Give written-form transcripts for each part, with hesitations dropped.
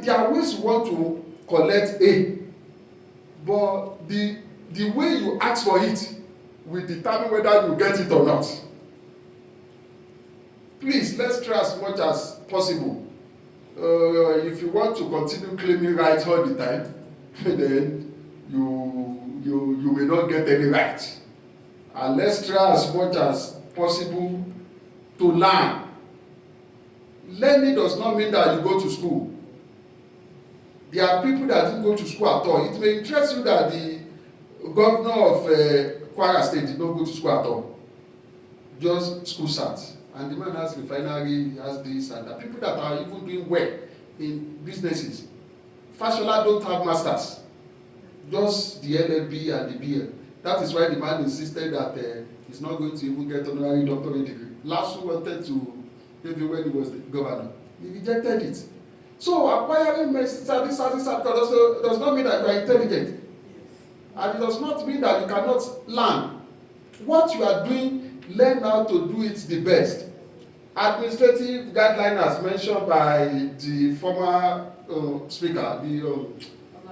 There are ways you want to collect A, but the way you ask for it will determine whether you get it or not. Please, let's try as much as possible. If you want to continue claiming rights all the time, then you may not get any rights. And let's try as much as possible to learn. Learning does not mean that you go to school. There are people that didn't go to school at all. It may interest you that the governor of Kwara State did not go to school at all. Just school sat. And the man has refinery, has this and that. People that are even doing well in businesses. Fashola don't have masters. Just the LLB and the BL. That is why the man insisted that he's not going to even get honorary doctorate degree. Last wanted to, maybe when he was the governor, he rejected it. So acquiring does not mean that you are intelligent. And it does not mean that you cannot learn. What you are doing, learn how to do it the best. Administrative guideline as mentioned by the former speaker, the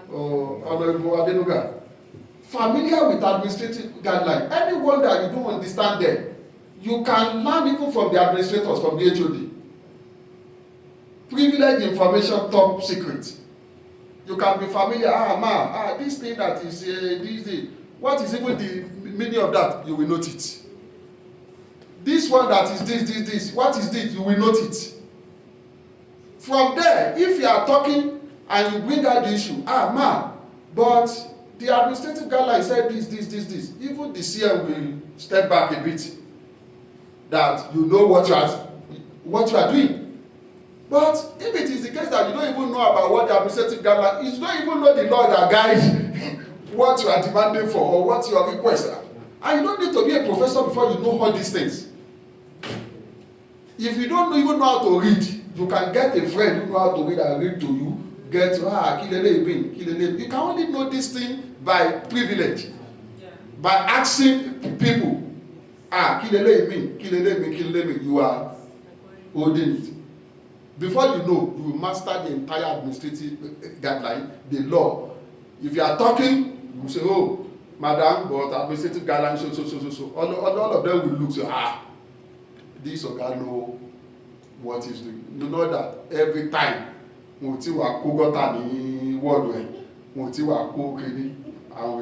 Honorable Adenuga. Familiar with administrative guideline. Anyone that you don't understand them, you can learn even from the administrators, from the HOD. Privileged information, top secret. You can be familiar, this thing that is this thing. What is even the meaning of that? You will note it. This one that is this. What is this? You will note it. From there, if you are talking and you bring out the issue, but the administrative guideline said this. Even the CM will step back a bit. That you know what you are doing. But if it is the case that you don't even know about what the administrative guideline is, you don't even know the law that guides what you are demanding for or what your request are. And you don't need to be a professor before you know all these things. If you don't even know how to read, you can get a friend who knows how to read and read to you. You can only know this thing by privilege. By asking people, you are holding it. Before you know, you will master the entire administrative guideline, the law. If you are talking, you will say, oh, madam, but administrative guideline, so. All of them will look, say, this guy know what he's doing. You know that every time, and we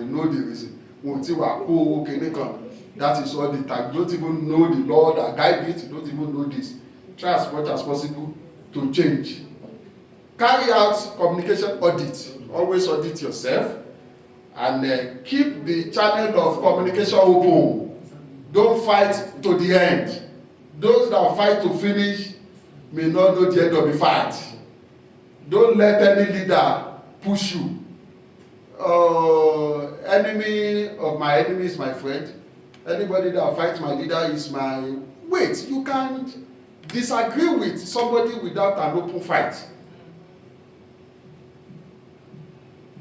know the reason. That is all the time. You don't even know the law that guides it. You don't even know this. Try as much as possible to change. Carry out communication audit. Always audit yourself. And keep the channel of communication open. Don't fight to the end. Those that fight to finish may not know the end of the fight. Don't let any leader push you. Enemy of my enemy is my friend. Anybody that fights my leader is my... Wait, you can't disagree with somebody without an open fight.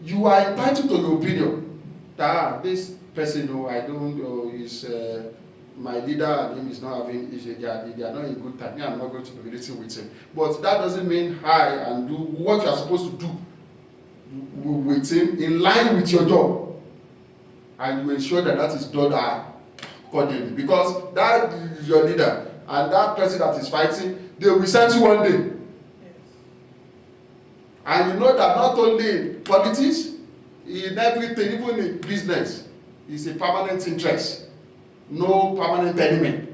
You are entitled to your opinion. This person, is my leader and him is not having issue. They are not in good time. I'm not going to be relating with him. But that doesn't mean high and do what you are supposed to do with him in line with your job. And you ensure that is done accordingly. Because that is your leader. And that person that is fighting, they will send you one day. And you know that not only in politics, in everything, even in business, it's a permanent interest. No permanent enemy.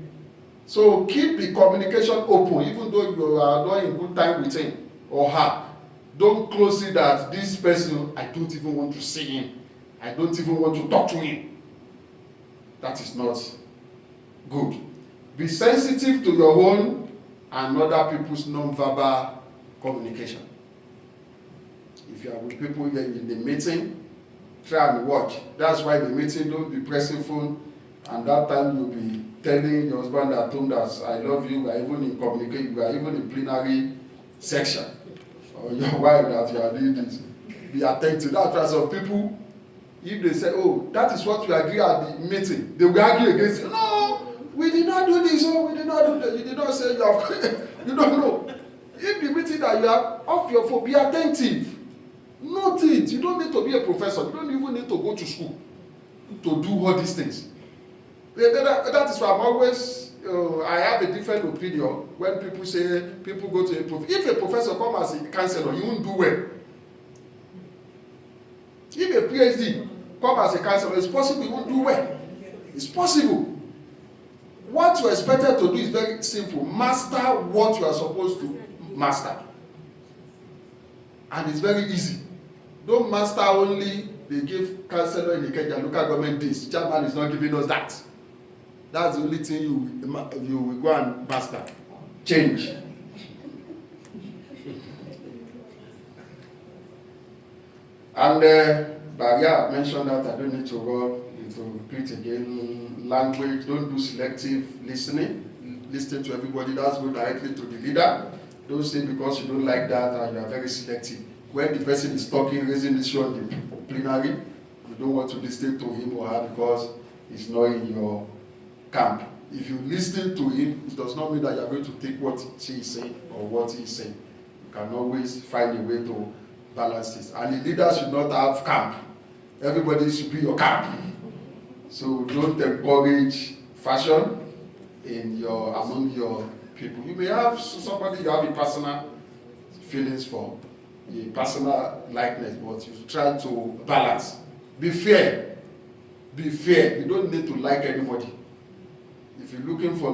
So keep the communication open, even though you are not in good time with him or her. Don't close it that this person, I don't even want to see him. I don't even want to talk to him. That is not good. Be sensitive to your own and other people's non-verbal communication. If you are with people here in the meeting, try and watch. That's why the meeting, don't be pressing phone, and that time you'll be telling your husband at home that I love you, we are even in communication, we are even in plenary section. Or your wife that you are doing this. Be attentive. That's why some people, if they say, oh, that is what we agree at the meeting, they will argue against it. No, we did not do this, we did not do that. You did not say you have, you don't know. If the meeting that you have off your phone, be attentive. Note it. You don't need to be a professor. You don't even need to go to school to do all these things. That is why I'm always, I have a different opinion when people say people go to a professor. If a professor comes as a counselor, you won't do well. If a PhD comes as a counselor, it's possible you won't do well. It's possible. What you are expected to do is very simple. Master what you are supposed to master. And it's very easy. Don't master only, they give counselor in the Kenya local government this. Chairman is not giving us that. That's the only thing you will go and master. Change. And Baria mentioned that I don't need to go into repeat again. Language, don't do selective listening. Listen to everybody. That's go directly to the leader. Don't say because you don't like that and you are very selective. When the person is talking, raising the issue on the plenary, you don't want to listen to him or her because he's not in your camp. If you listen to him, it does not mean that you are going to take what she is saying or what he is saying. You can always find a way to balance this. And the leader should not have camp. Everybody should be your camp. So don't encourage fashion among your people. You may have somebody you have a personal feelings for, a personal likeness, but you try to balance. Be fair. Be fair. You don't need to like anybody. If you're looking for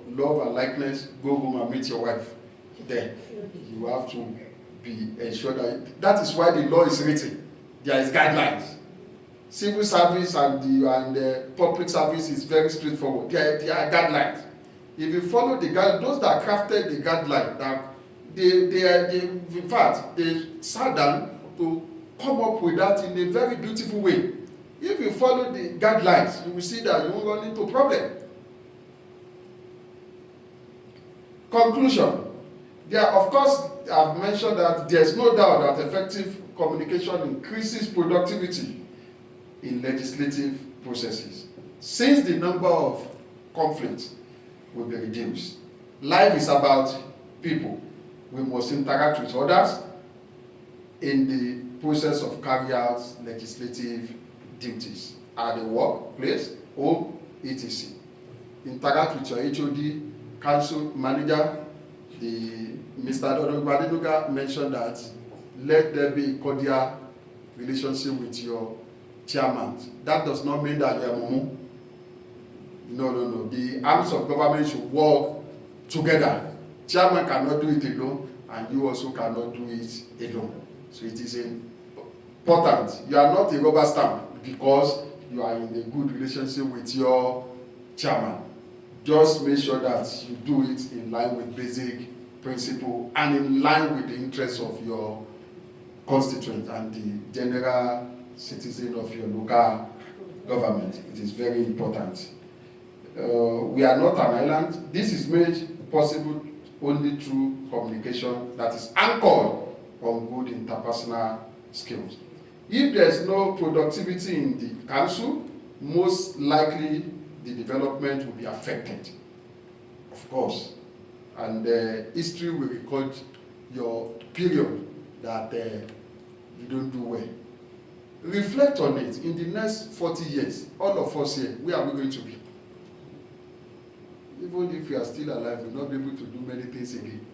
love and likeness, go home and meet your wife. There, you have to be ensured that is why the law is written. There is guidelines. Civil service and the public service is very straightforward. There are guidelines. If you follow the guidelines, those that crafted the guideline, that in fact, they sat down to come up with that in a very beautiful way. If you follow the guidelines, you will see that you won't run into problem. Conclusion. There, of course, I've mentioned that there's no doubt that effective communication increases productivity in legislative processes, since the number of conflicts will be reduced. Life is about people. We must interact with others in the process of carrying out legislative duties at the workplace, home, etc. Interact with your HOD, council manager. Mr. Dodogbadinuga mentioned that let there be a cordial relationship with your chairman. That does not mean that you are mumu. No. The arms of government should work together. Chairman cannot do it alone, and you also cannot do it alone. So it is important. You are not a rubber stamp because you are in a good relationship with your chairman. Just make sure that you do it in line with basic principle and in line with the interests of your constituent and the general citizen of your local government. It is very important. We are not an island. This is made possible only through communication that is anchored on good interpersonal skills. If there is no productivity in the council, most likely the development will be affected, of course. And history will record your period that you don't do well. Reflect on it. In the next 40 years, all of us here, where are we going to be? Even if we are still alive, we'll not be able to do many things again.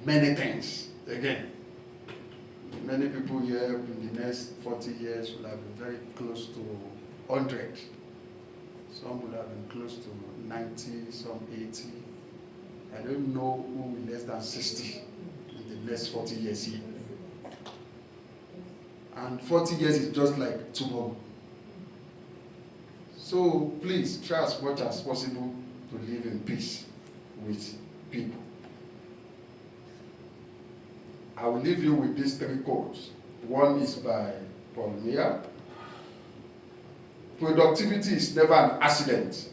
Many things again. Many people here in the next 40 years will have been very close to 100. Some will have been close to 90, some 80. I don't know who will less than 60 in the next 40 years here. And 40 years is just like tomorrow. So please try as much as possible to live in peace with people. I will leave you with these 3 quotes. One is by Paul Meyer. Productivity is never an accident.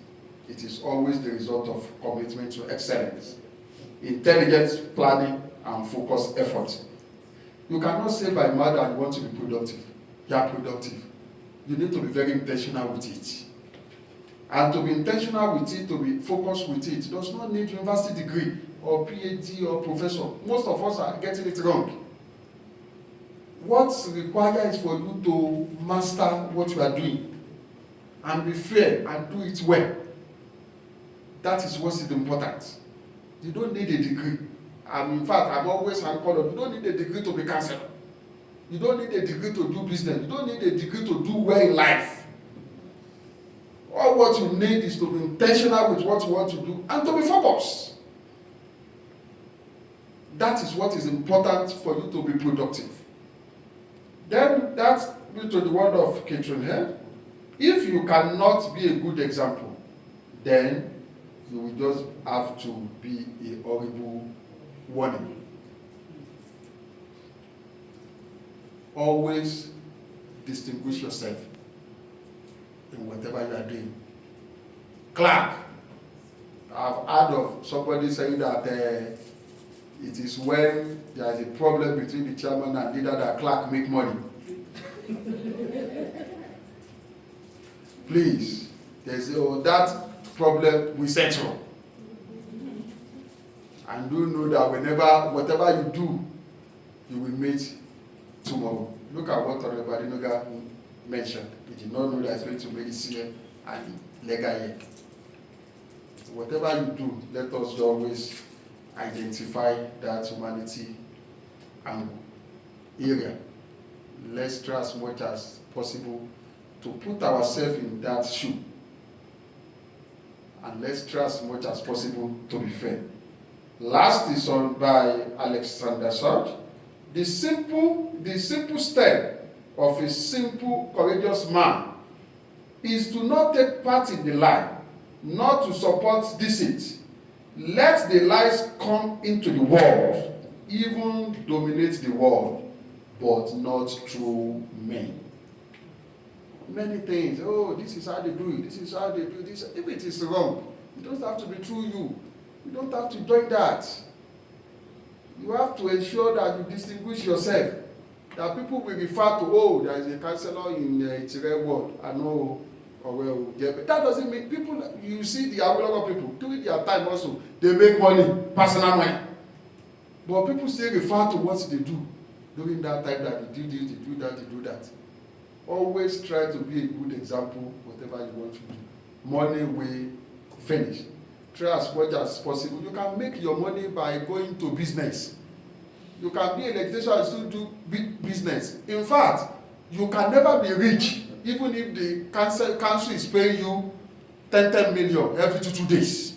It is always the result of commitment to excellence, intelligent planning, and focused effort. You cannot say by mouth that you want to be productive. You are productive. You need to be very intentional with it. And to be intentional with it, to be focused with it, does not need university degree or PhD or professor. Most of us are getting it wrong. What's required is for you to master what you are doing and be fair and do it well. That is what is important. You don't need a degree. In fact, I'm always anchored. You don't need a degree to be counselor. You don't need a degree to do business. You don't need a degree to do well in life. All what you need is to be intentional with what you want to do and to be focused. That is what is important for you to be productive. Then that's to the word of Catherine here. If you cannot be a good example, then you will just have to be a horrible warning. Always distinguish yourself in whatever you are doing. Clerk. I've heard of somebody saying that it is when there is a problem between the chairman and leader that clerk make money. Please, there's that problem we settle. And do know that whatever you do, you will meet tomorrow. Look at what everybody mentioned. He did not know that it's going to make it here and legal here. Whatever you do, let us always identify that humanity angle area. Let's try as much as possible to put ourselves in that shoe. And let's try as much as possible to be fair. Last is on by Alexander Sarge. The simple step of a simple, courageous man is to not take part in the lie, not to support deceit. Let the lies come into the world, even dominate the world, but not through men. Many things, this is how they do it, this is how they do this. If it is wrong, it doesn't have to be through you. You don't have to join that. You have to ensure that you distinguish yourself. That people will refer to, there is a counselor in Itire ward. I know, that doesn't mean people, you see the Awolowo people, during their time also, they make money, personal money. But people still refer to what they do during that time, that they do this, they do that, they do that. Always try to be a good example, whatever you want to do. Money will finish. Try as much as possible. You can make your money by going to business. You can be an electrician and still do business. In fact, you can never be rich, even if the council is paying you 10 million every 2 days.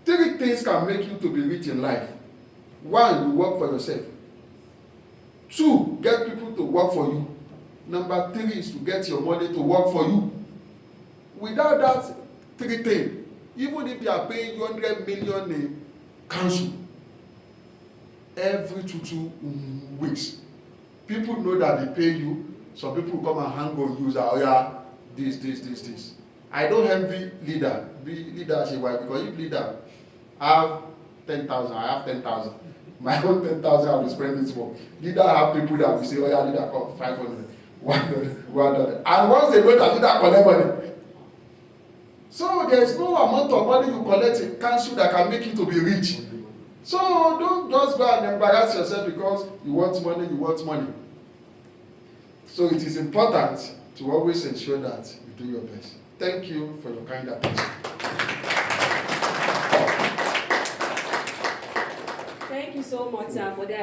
3 things can make you to be rich in life. 1, you work for yourself. 2, get people to work for you. Number 3 is to get your money to work for you. Without that 3 things, even if they are paying you 100 million in council every 2 weeks, people know that they pay you. Some people come and hang on you, this. I don't envy leader, because if leader have 10,000, I have 10,000. My own 10,000 I will spend it more. Leader have people that will say, leader come 500, 100. And once they know that leader collect money, so there is no amount of money you collect in council that can make you to be rich. So don't just go and embarrass yourself because you want money. So it is important to always ensure that you do your best. Thank you for your kind attention. Thank you so much, sir, for that.